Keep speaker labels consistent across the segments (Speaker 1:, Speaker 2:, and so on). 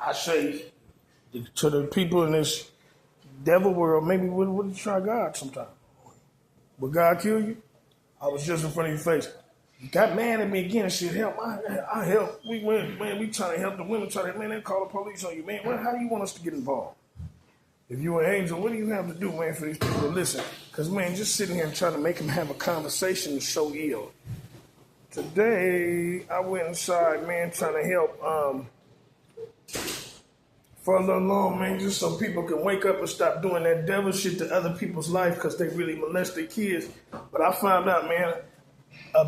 Speaker 1: I say to the people in this devil world, maybe we'll try God sometime. Will God kill you? I was just in front of your face. You got mad at me again and said, help, I help. We went, man, we trying to help the women, man, they call the police on you, man. How do you want us to get involved? If you're an angel, what do you have to do, man, for these people to listen? Because, man, just sitting here and trying to make them have a conversation is so ill. Today, I went inside, man, trying to help for a little long, man, just so people can wake up and stop doing that devil shit to other people's life because they really molest their kids. But I found out, man, a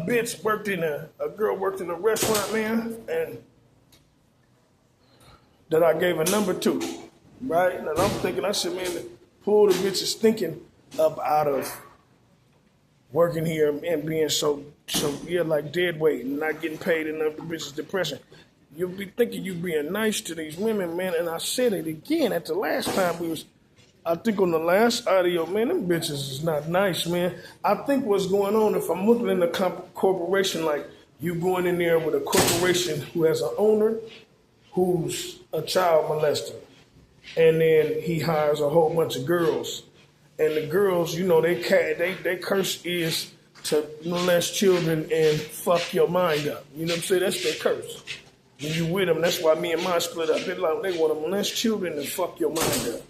Speaker 1: girl worked in a restaurant, man, and that I gave a number to, right? And I'm thinking, I said, man, pull the bitch is thinking up out of working here and being so like dead weight and not getting paid enough, the bitch's depression. You'll be thinking you're being nice to these women, man, and I said it again at the last time I think on the last audio, man, them bitches is not nice, man. I think what's going on, if I'm looking in the corporation, like you going in there with a corporation who has an owner who's a child molester, and then he hires a whole bunch of girls, and the girls, you know, they curse is to molest children and fuck your mind up. You know what I'm saying? That's their curse. When you with them, that's why me and mine split up. They want to molest children and fuck your mind up.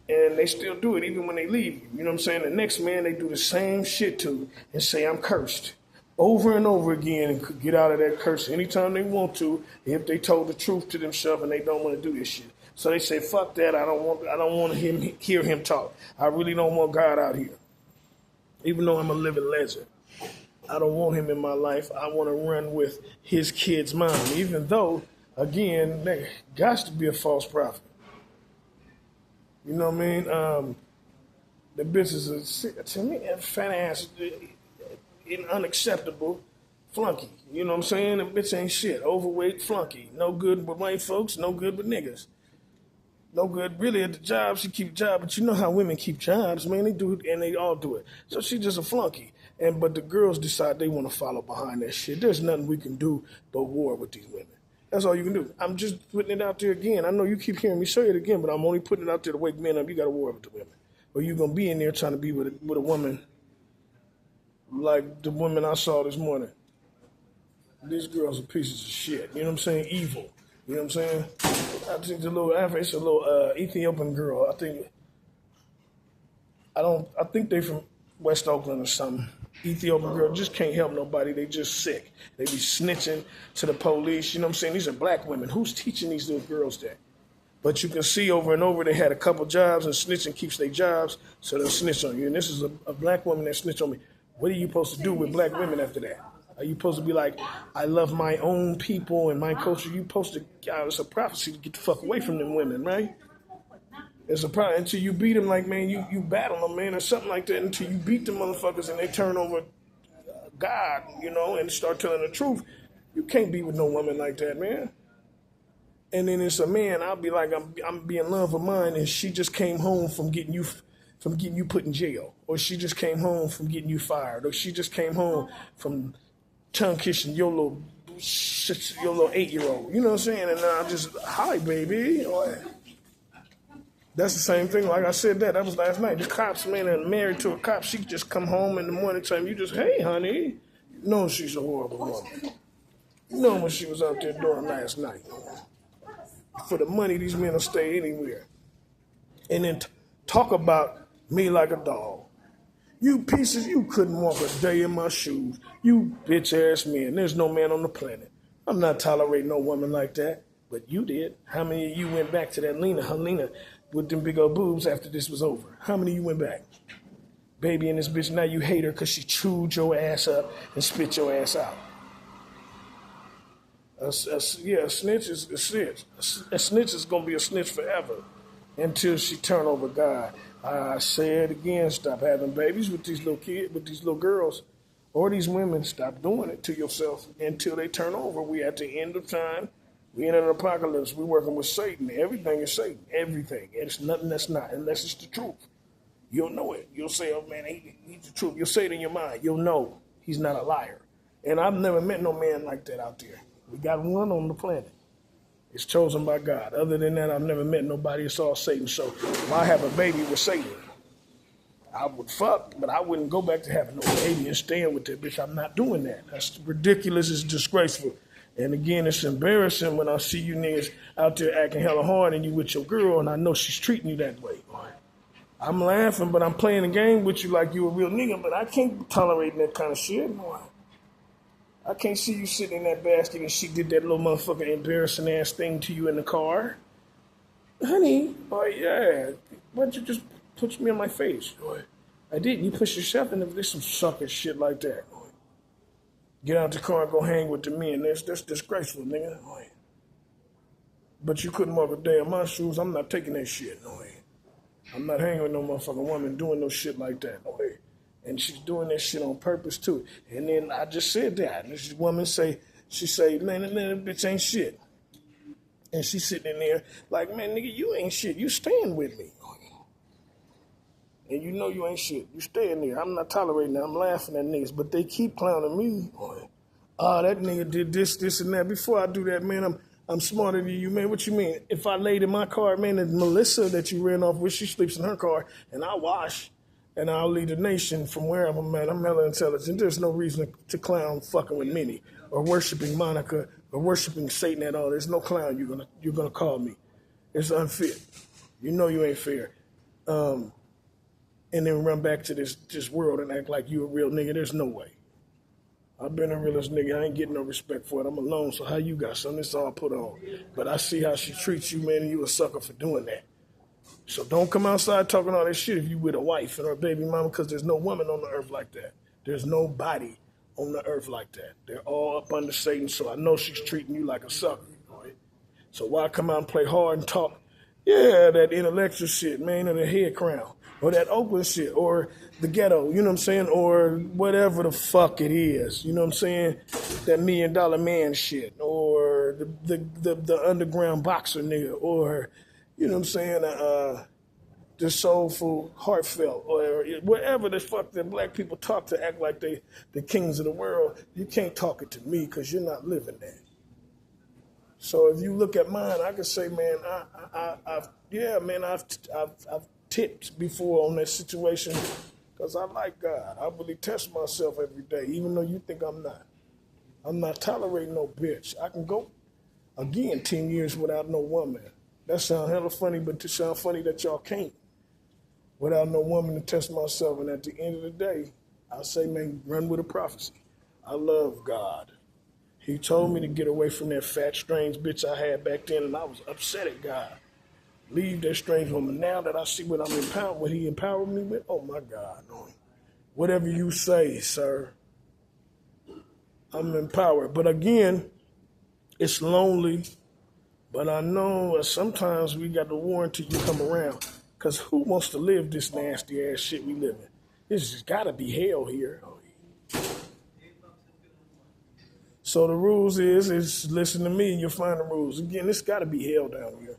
Speaker 1: And they still do it even when they leave you. You know what I'm saying? The next man they do the same shit to and say, I'm cursed. Over and over again and could get out of that curse anytime they want to if they told the truth to themselves and they don't want to do this shit. So they say, fuck that, I don't want to hear him talk. I really don't want God out here. Even though I'm a living legend. I don't want him in my life. I want to run with his kid's mind. Even though, again, there got to be a false prophet. You know what I mean? The bitch is, to me, a fat ass, unacceptable flunky. You know what I'm saying? The bitch ain't shit. Overweight flunky. No good with white folks, no good with niggas. No good really at the job. She keep a job, but you know how women keep jobs, man. They do it, and they all do it. So she just a flunky. But the girls decide they want to follow behind that shit. There's nothing we can do but war with these women. That's all you can do. I'm just putting it out there again. I know you keep hearing me say it again, but I'm only putting it out there to wake men up. You got to war with the women. Or you're going to be in there trying to be with a woman like the women I saw this morning. These girls are pieces of shit. You know what I'm saying? Evil. You know what I'm saying? I think it's a little Ethiopian girl. I think they from West Oakland or something. Ethiopian girl just can't help nobody. They just sick. They be snitching to the police. You know what I'm saying? These are black women. Who's teaching these little girls that? But you can see over and over they had a couple jobs and snitching keeps their jobs, so they'll snitch on you. And this is a black woman that snitched on me. What are you supposed to do with black women after that? Are you supposed to be like, I love my own people and my culture? You supposed to, it's a prophecy to get the fuck away from them women, right? It's a problem until you beat them, like, man, you battle them, man, or something like that, until you beat them motherfuckers and they turn over God, you know, and start telling the truth. You can't be with no woman like that, man. And then it's a man, I'll be like, I'm being love of mine, and she just came home from getting you put in jail, or she just came home from getting you fired, or she just came home from tongue kissing your little 8-year-old. You know what I'm saying? And I'm just, hi, baby. That's the same thing. Like I said, that was last night. The cops, man, and married to a cop, she just come home in the morning time. You just, hey, honey. You know she's a horrible woman. You know what she was out there doing last night. For the money, these men will stay anywhere. And then talk about me like a dog. You pieces, you couldn't walk a day in my shoes. You bitch-ass men. There's no man on the planet. I'm not tolerating no woman like that. But you did. How many of you went back to that Helena, with them big old boobs after this was over? How many of you went back? Baby and this bitch, now you hate her because she chewed your ass up and spit your ass out. A snitch is a snitch. A snitch is going to be a snitch forever until she turn over God. I say it again, stop having babies with these little kids, with these little girls, or these women. Stop doing it to yourself until they turn over. We at the end of time. We in an apocalypse. We're working with Satan. Everything is Satan. Everything. It's nothing that's not, unless it's the truth. You'll know it. You'll say, oh, man, he's the truth. You'll say it in your mind. You'll know he's not a liar. And I've never met no man like that out there. We got one on the planet. It's chosen by God. Other than that, I've never met nobody. It's all Satan. So if I have a baby with Satan, I would fuck, but I wouldn't go back to having no baby and staying with that bitch. I'm not doing that. That's ridiculous. It's disgraceful. And again, it's embarrassing when I see you niggas out there acting hella hard and you with your girl and I know she's treating you that way. I'm laughing, but I'm playing a game with you like you a real nigga, but I can't tolerate that kind of shit. I can't see you sitting in that basket and she did that little motherfucking embarrassing ass thing to you in the car. Honey, oh yeah, why'd you just punch me in my face? I didn't. You push yourself into this some sucker shit like that. Get out the car and go hang with the men. That's disgraceful, nigga. But you couldn't walk a day in my shoes. I'm not taking that shit. I'm not hanging with no motherfucking woman doing no shit like that. And she's doing that shit on purpose too. And then I just said that. And this woman say, man, that bitch ain't shit. And she's sitting in there like, man, nigga, you ain't shit. You staying with me. And you know you ain't shit. You staying there. I'm not tolerating that. I'm laughing at niggas. But they keep clowning me. That nigga did this, and that. Before I do that, man, I'm smarter than you, man. What you mean? If I laid in my car, man, and Melissa that you ran off with, she sleeps in her car, and I wash, and I'll lead the nation from wherever I'm at. I'm hella intelligent. There's no reason to clown fucking with Minnie or worshiping Monica or worshiping Satan at all. There's no clown you're gonna call me. It's unfit. You know you ain't fair. And then run back to this world and act like you a real nigga. There's no way. I've been a realest nigga. I ain't getting no respect for it. I'm alone, so how you got something? It's all put on. But I see how she treats you, man, and you a sucker for doing that. So don't come outside talking all that shit if you with a wife and her baby mama, because there's no woman on the earth like that. There's nobody on the earth like that. They're all up under Satan, so I know she's treating you like a sucker. Right? So why come out and play hard and talk, that intellectual shit, man, or the head crown, or that Oakland shit, or the ghetto, you know what I'm saying, or whatever the fuck it is, you know what I'm saying, that $1 Million Man shit, or the underground boxer nigga, or, you know what I'm saying, the soulful, heartfelt, or whatever the fuck that black people talk to act like they the kings of the world. You can't talk it to me because you're not living that. So if you look at mine, I can say, man, I've tipped before on that situation because I like God. I really test myself every day, even though you think I'm not. I'm not tolerating no bitch. I can go, again, 10 years without no woman. That sounds hella funny, but it sounds funny that y'all can't. Without no woman to test myself, and at the end of the day, I say, man, run with a prophecy. I love God. He told me to get away from that fat, strange bitch I had back then, and I was upset at God. Leave that strange woman. Now that I see what I'm empowered, what he empowered me with, oh my God. Whatever you say, sir, I'm empowered. But again, it's lonely. But I know sometimes we got to warn till you come around. Because who wants to live this nasty ass shit we live in? This has got to be hell here. So the rules is listen to me and you'll find the rules. Again, it's got to be hell down here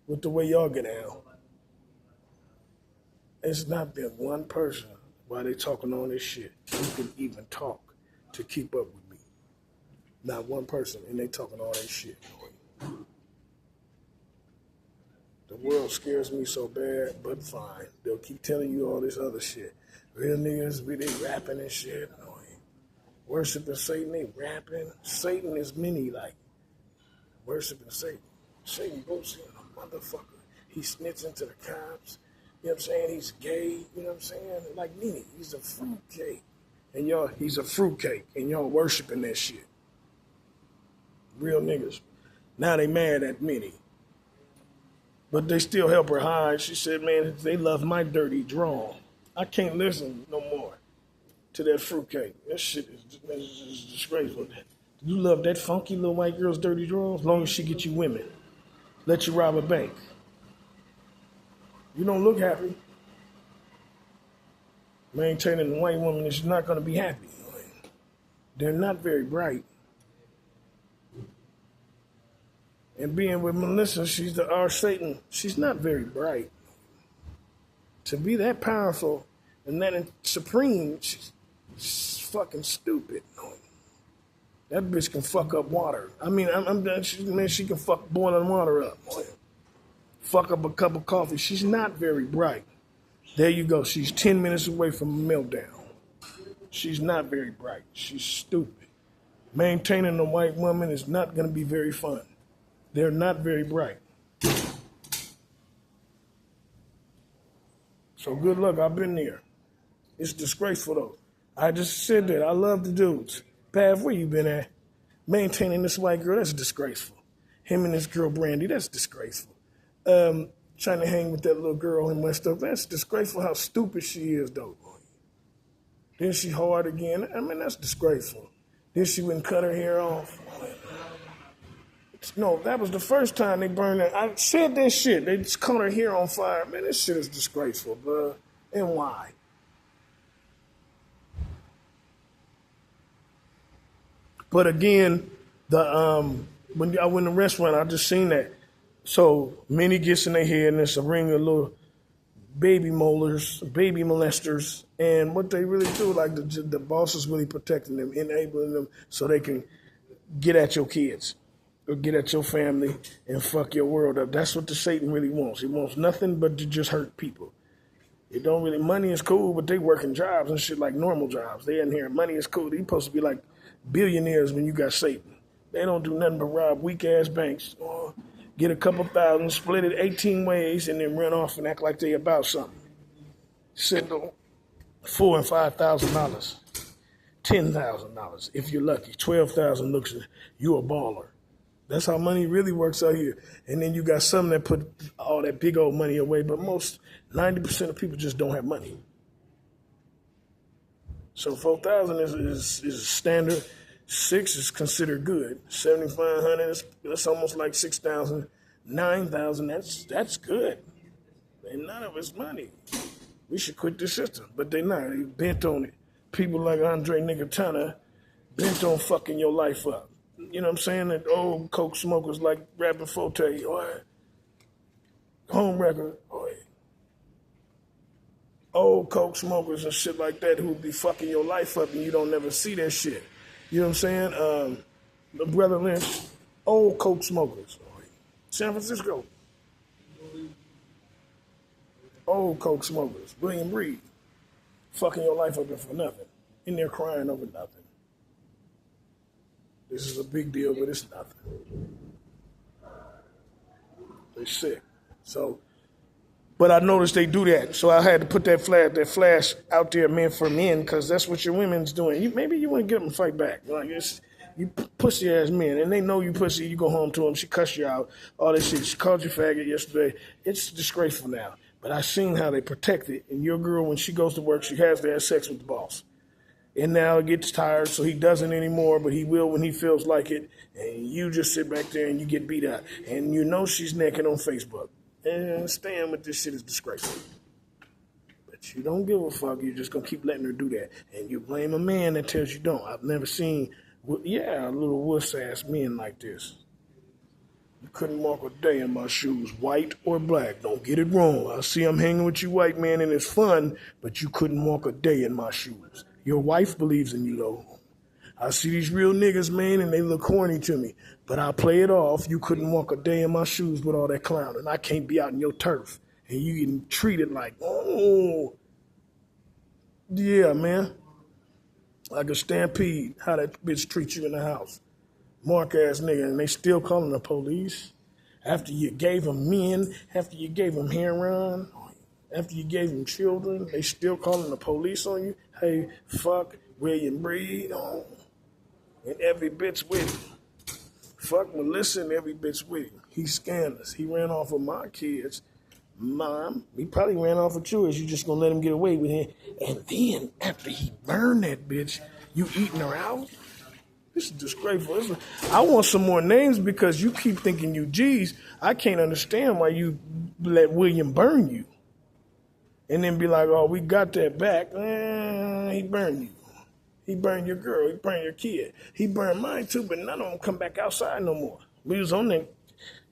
Speaker 1: with the way y'all get down. It's not been one person while they talking on this shit who can even talk to keep up with me. Not one person, and they talking all that shit. The world scares me so bad, but fine. They'll keep telling you all this other shit. Real niggas, they rapping and shit. Worshiping Satan, they rapping. Satan is many, like, worshiping Satan. Satan goes in a motherfucker. He's snitching to the cops. You know what I'm saying? He's gay. You know what I'm saying? Like Minnie, he's a fruitcake. And y'all, he's a fruitcake. And y'all worshiping that shit. Real niggas. Now they mad at Minnie. But they still help her hide. She said, man, they love my dirty drawl. I can't listen no more to that fruitcake. That shit is disgraceful. You love that funky little white girl's dirty drawl as long as she get you women. Let you rob a bank. You don't look happy. Maintaining a white woman is not going to be happy. They're not very bright. And being with Melissa, she's our Satan. She's not very bright. To be that powerful and that supreme, she's fucking stupid. That bitch can fuck up water. I mean, she can fuck boiling water up. Fuck up a cup of coffee. She's not very bright. There you go. She's 10 minutes away from a meltdown. She's not very bright. She's stupid. Maintaining a white woman is not going to be very fun. They're not very bright. So good luck. I've been there. It's disgraceful, though. I just said that. I love the dudes. Pav, where you been at? Maintaining this white girl, that's disgraceful. Him and this girl, Brandy, that's disgraceful. Trying to hang with that little girl in West Oak, that's disgraceful how stupid she is, though. Then she hard again. I mean, that's disgraceful. Then she wouldn't cut her hair off. No, that was the first time they burned her. I said that shit. They just caught her hair on fire. Man, this shit is disgraceful, bro. And why? But again, when I went to the restaurant, I just seen that. So Minnie gets in their head, and it's a ring of little baby molars, baby molesters, and what they really do, like the boss is really protecting them, enabling them so they can get at your kids or get at your family and fuck your world up. That's what the Satan really wants. He wants nothing but to just hurt people. It don't really, money is cool, but they working jobs and shit like normal jobs. They in here, money is cool. They supposed to be like billionaires when you got Satan. They don't do nothing but rob weak-ass banks or get a couple thousand, split it 18 ways, and then run off and act like they about something. Send them $4,000 and $5,000, $10,000 if you're lucky. 12,000 looks you a baller. That's how money really works out here. And then you got some that put all that big old money away, but most 90% of people just don't have money. So 4,000 is standard. 6 is considered good. 7,500 that's almost like 6,000. 9,000 that's good. And none of it's money. We should quit this system, but they not. They bent on it. People like Andre Nicotana bent on fucking your life up. You know what I'm saying? That old coke smokers like Rapping Forte, or Home Record, or old coke smokers and shit like that who be fucking your life up and you don't never see that shit. You know what I'm saying? The Brother Lynch, old coke smokers. San Francisco, old coke smokers. William Reed, fucking your life up for nothing. In there crying over nothing. This is a big deal, but it's nothing. They're sick. So, but I noticed they do that. So I had to put that flash out there meant for men, because that's what your women's doing. Maybe you want to get them to fight back. Like you pussy ass men, and they know you pussy. You go home to them, she cuss you out, all that shit. She called you faggot yesterday. It's disgraceful now. But I seen how they protect it. And your girl, when she goes to work, she has to have sex with the boss. And now it gets tired, so he doesn't anymore, but he will when he feels like it. And you just sit back there and you get beat up. And you know she's naked on Facebook. And staying with this shit is disgraceful. But you don't give a fuck. You're just going to keep letting her do that. And you blame a man that tells you don't. I've never seen, little wuss-ass men like this. You couldn't walk a day in my shoes, white or black. Don't get it wrong. I see I'm hanging with you white man and it's fun, but you couldn't walk a day in my shoes. Your wife believes in you, though. I see these real niggas, man, and they look corny to me. But I'll play it off. You couldn't walk a day in my shoes with all that clown, and I can't be out in your turf. And you getting treated like, oh, yeah, man. Like a stampede, how that bitch treats you in the house. Mark-ass nigga, and they still calling the police. After you gave them men, after you gave them heroin, after you gave them children, they still calling the police on you. Hey, fuck William Breed, and every bitch with him. Fuck Melissa and every bitch with him. He's scandalous. He ran off of my kids. Mom, he probably ran off with yours. You just gonna let him get away with it. And then, after he burned that bitch, you eating her out? This is disgraceful. I want some more names because you keep thinking you G's. I can't understand why you let William burn you. And then be like, oh, we got that back. He burned you. He burned your girl. He burned your kid. He burned mine too, but none of them come back outside no more. We was on that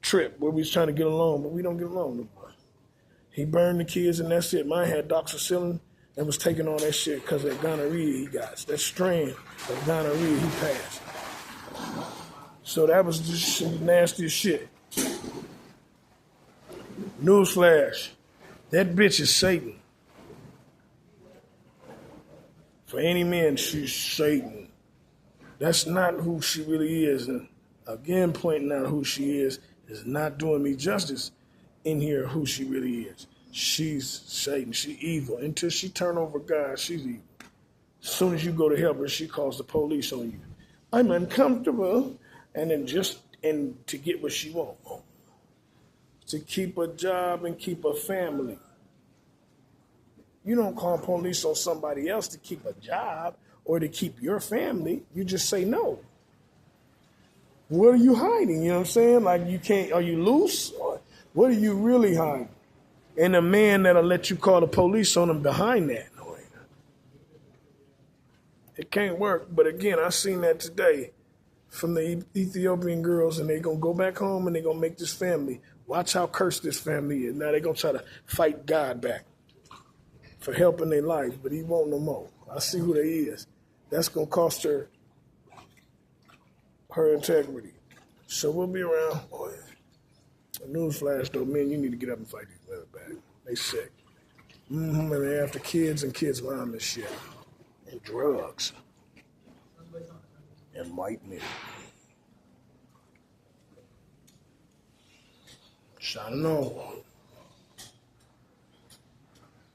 Speaker 1: trip where we was trying to get along, but we don't get along no more. He burned the kids and that's it. Mine had doxycycline and was taking all that shit because that gonorrhea he got. That strain of gonorrhea he passed. So that was just some nasty shit. Newz Flash. That bitch is Satan. For any man, she's Satan. That's not who she really is. And again, pointing out who she is not doing me justice in here who she really is. She's Satan. She's evil. Until she turn over God, she's evil. As soon as you go to help her, she calls the police on you. I'm uncomfortable. And then to get what she wants. To keep a job and keep a family. You don't call police on somebody else to keep a job or to keep your family. You just say no. What are you hiding? You know what I'm saying? Like you can't, are you loose? Or what are you really hiding? And a man that'll let you call the police on him behind that. It can't work. But again, I seen that today from the Ethiopian girls, and they're going to go back home and they're going to make this family. Watch how cursed this family is. Now they're going to try to fight God back for helping their life, but he won't no more. I see who they is. That's going to cost her integrity. So we'll be around. Boy, a Newz Flash, though, man, you need to get up and fight these women back. They sick. And they're after kids and kids' mom and shit. And drugs. And white men. I don't know.